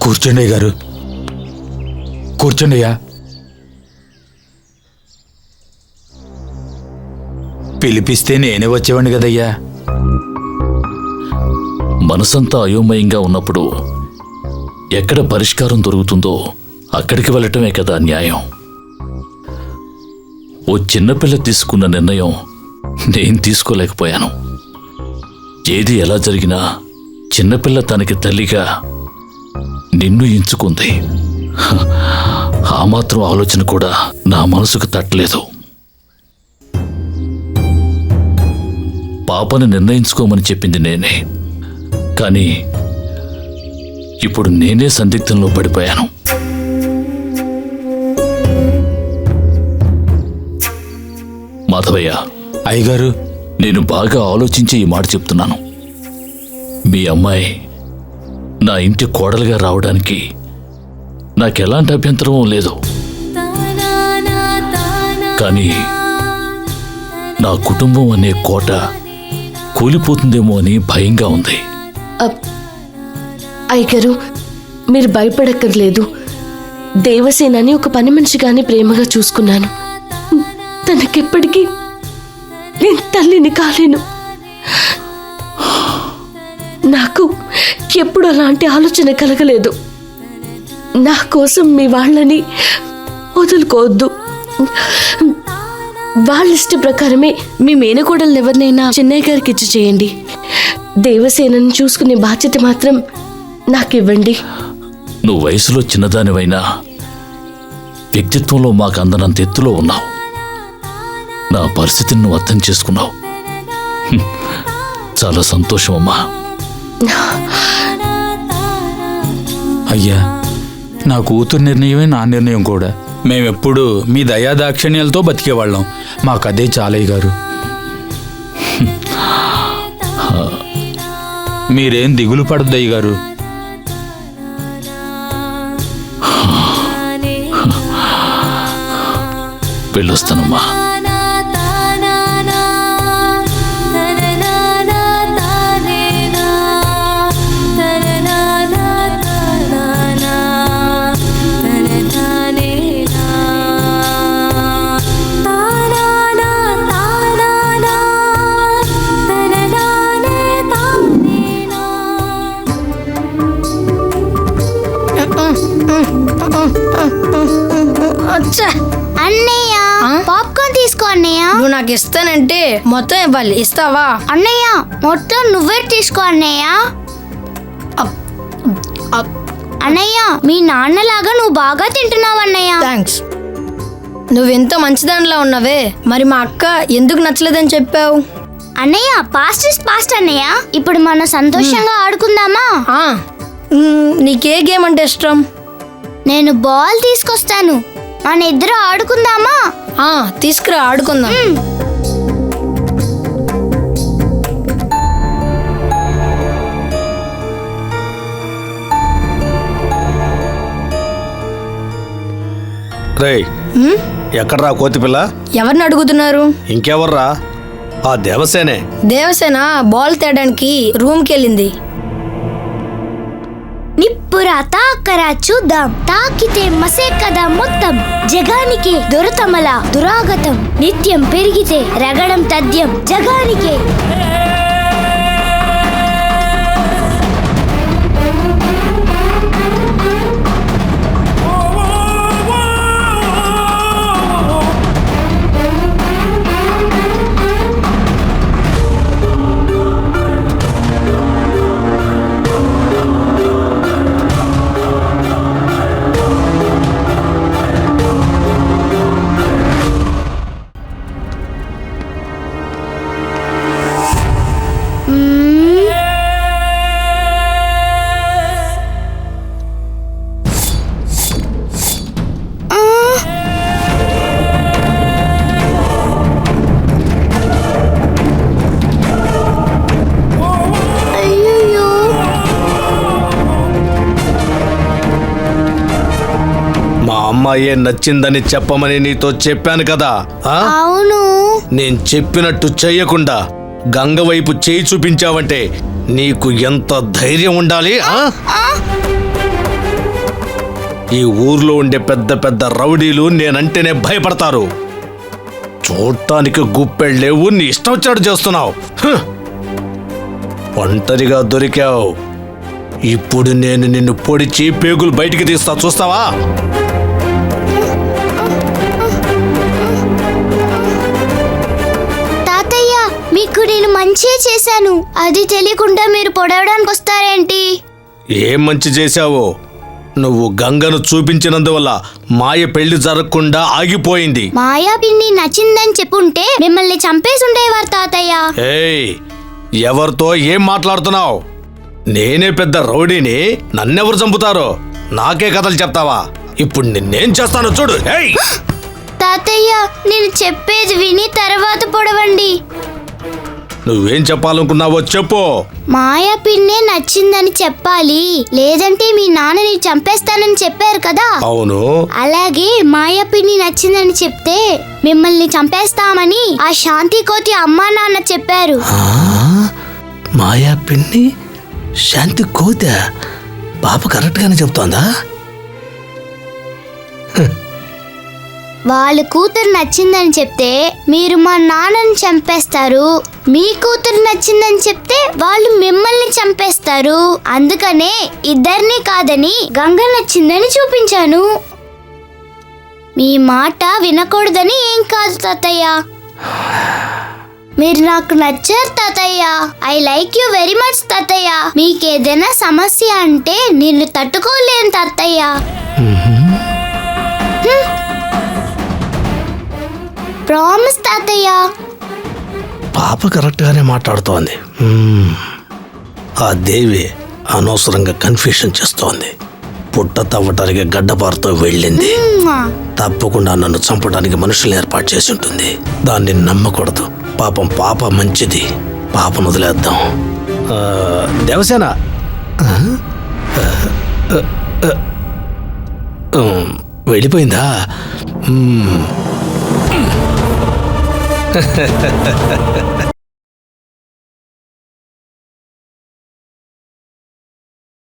కూర్చోండి గారు, కూర్చోండి అయ్యా. పిలిపిస్తే నేనే వచ్చేవాడిని కదయ్యా. మనసంతా అయోమయంగా ఉన్నప్పుడు ఎక్కడ పరిష్కారం దొరుకుతుందో అక్కడికి వెళ్ళటమే కదా న్యాయం. ఓ చిన్నపిల్ల తీసుకున్న నిర్ణయం నేను తీసుకోలేకపోయాను. ఏది ఎలా జరిగినా చిన్నపిల్ల తనకి తల్లిగా నిన్ను ఎంచుకుంది. ఆ మాత్రం ఆలోచన కూడా నా మనసుకు తట్టలేదు. పాపని నిర్ణయించుకోమని చెప్పింది నేనే, కానీ ఇప్పుడు నేనే సందిగ్ధంలో పడిపోయాను. మాధవయ్య, అయ్యగారు, నేను బాగా ఆలోచించి ఈ మాట చెప్తున్నాను. మీ అమ్మాయి నా ఇంటి కోడలుగా రావడానికి నాకెలాంటి అభ్యంతరం లేదు. కానీ నా కుటుంబం అనే కోట కూలిపోతుందేమో అని భయంగా ఉంది. అయ్యగారు, మీరు భయపడక్కర్లేదు. దేవసేనని ఒక పని మనిషిగానే ప్రేమగా చూసుకున్నాను. తనకెప్పటికీ నేను తల్లిని కాలేను. నాకు ఎప్పుడు అలాంటి ఆలోచన కలగలేదు. నా కోసం మీ వాళ్ళని వదులుకోవద్దు. వాళ్ళ ఇష్ట ప్రకారమే మీ మేనకోడలు ఎవరినైనా చెన్నయ్య గారికి ఇచ్చి చేయండి. దేవసేనని చూసుకునే బాధ్యత మాత్రం నాకివ్వండి. నువ్వు వయసులో చిన్నదానివైనా వ్యక్తిత్వంలో మాకు అందనంత ఎత్తులో ఉన్నావు. నా పరిస్థితిని నువ్వు అర్థం చేసుకున్నావు. చాలా సంతోషం అమ్మా. అయ్యా, నా కూతురు నిర్ణయమే నా నిర్ణయం కూడా. మేమెప్పుడు మీ దయాదాక్షిణ్యాలతో బతికేవాళ్ళం. మాకదే చాలయ్య గారు. మీరేం దిగులు పడద్దయ్య గారు. వెళ్ళొస్తానమ్మా. అన్నయ్య, పాప్కార్న్ తీసుకో అన్నయ్య. నువ్వు నాకు ఇస్తానంటే మొత్తం ఇవ్వాలి. ఇస్తావా? అన్నయ్య, మొత్తం నువ్వే తీసుకో అన్నయ్య. అన్నయ్య, మీ నాన్నలాగా నువ్వు బాగా తింటున్నావు అన్నయ్య. థ్యాంక్స్. నువ్వెంత మంచిదానిలా ఉన్నావే, మరి మా అక్క ఎందుకు నచ్చలేదని చెప్పావు? అన్నయ్య, పాస్ట్ ఇస్ పాస్ట్ అన్నయ్య. ఇప్పుడు మనం సంతోషంగా ఆడుకుందామా? నీకే గేమ్ అంటే ఇష్టం? నేను బాల్ తీసుకొస్తాను, మన ఇద్దరు ఆడుకుందామా? తీసుకురా, ఆడుకుందాం. రేయ్, ఎక్కడ్రా కోతిపిల్ల? ఎవరిని అడుగుతున్నారు? ఇంకెవర్రా? ఆ దేవసేనే. దేవసేన బాల్ తేయడానికి రూమ్కి వెళ్ళింది. నిప్పురా తాకరా చూద్దాం, తాకితే మసే కదా మొత్తం. జగానికే దొరతమల దురాగతం, నిత్యం పెరిగితే రగడం తథ్యం జగానికే. అమ్మాయే నచ్చిందని చెప్పమని నీతో చెప్పాను కదా. అవును. నేను చెప్పినట్టు చెయ్యకుండా గంగ వైపు చేయి చూపించావంటే నీకు ఎంత ధైర్యం ఉండాలి? ఈ ఊర్లో ఉండే పెద్ద పెద్ద రౌడీలు నేనంటేనే భయపడతారు. చూడటానికి గుప్పెళ్ళేవు, నీ ఇష్టం వచ్చాడు చేస్తున్నావు. ఒంటరిగా దొరికావు. ఇప్పుడు నేను నిన్ను పొడిచి పేగులు బయటికి తీస్తా, చూస్తావా? తాతయ్య, మీకు నేను మంచిగా చేశాను, అది తెలియకుండా మీరు పొడవడానికి వస్తారేంటి? ఏం మంచి చేశావో? నువ్వు గంగను చూపించినందువల్ల మాయ పెళ్లి జరగకుండా ఆగిపోయింది. మాయా పిన్ని నచ్చిందని చెప్పుంటే మిమ్మల్ని చంపేసి ఉండేవారు తాతయ్య. ఏయ్, ఎవరితో ఏం మాట్లాడుతున్నావు? నేనే పెద్ద రౌడీని, నన్నెవరు చంపుతారో? నాకే కథలు చెప్తావా? ఇప్పుడు నిన్నేం చేస్తానో చూడు. ఏయ్, తాతయ్య, నేను చెప్పేది విని తర్వాత పొడవండి. నువ్వేం చెప్పాలనుకున్నావో చెప్పు. మాయా పిన్నే నచ్చిందని చెప్పాలి, లేదంటే మీ నాన్నని చంపేస్తానని చెప్పారు కదా. అవును. అలాగే మాయా పిన్ని నచ్చిందని చెప్తే మిమ్మల్ని చంపేస్తామని ఆ శాంతి కోతి అమ్మా నాన్న చెప్పారు. మాయా పిన్ని శాంతి కోత పాప కరెక్ట్ గానే చెప్తోందా? వాళ్ళ కూతురు నచ్చిందని చెప్తే మీరు మా నాన్నని చంపేస్తారు, మీ కూతురు నచ్చిందని చెప్తే వాళ్ళు మిమ్మల్ని చంపేస్తారు. అందుకనే ఇద్దరిని కాదని గంగ నచ్చిందని చూపించాను. మీ మాట వినకూడదని ఏం కాదు తాతయ్య. మీరు నాకు నచ్చారు తాతయ్య. I like you very much తాతయ్య. మీకేదైనా సమస్య అంటే నిన్ను తట్టుకోలేను తాతయ్య. ప్రామిస్ తాతయ్య. పాప కరెక్ట్ గానే మాట్లాడుతోంది. ఆ దేవి అనవసరంగా కన్ఫ్యూషన్ చేస్తోంది. పుట్ట తవ్వటానికి గడ్డపారతో వెళ్ళింది. తప్పకుండా నన్ను చంపడానికి మనుషులు ఏర్పాటు చేసి ఉంటుంది. దాన్ని నమ్మకూడదు. పాపం పాప మంచిది. పాపను వదిలేద్దాం. దేవసేన, వెళ్ళిపోయిందా?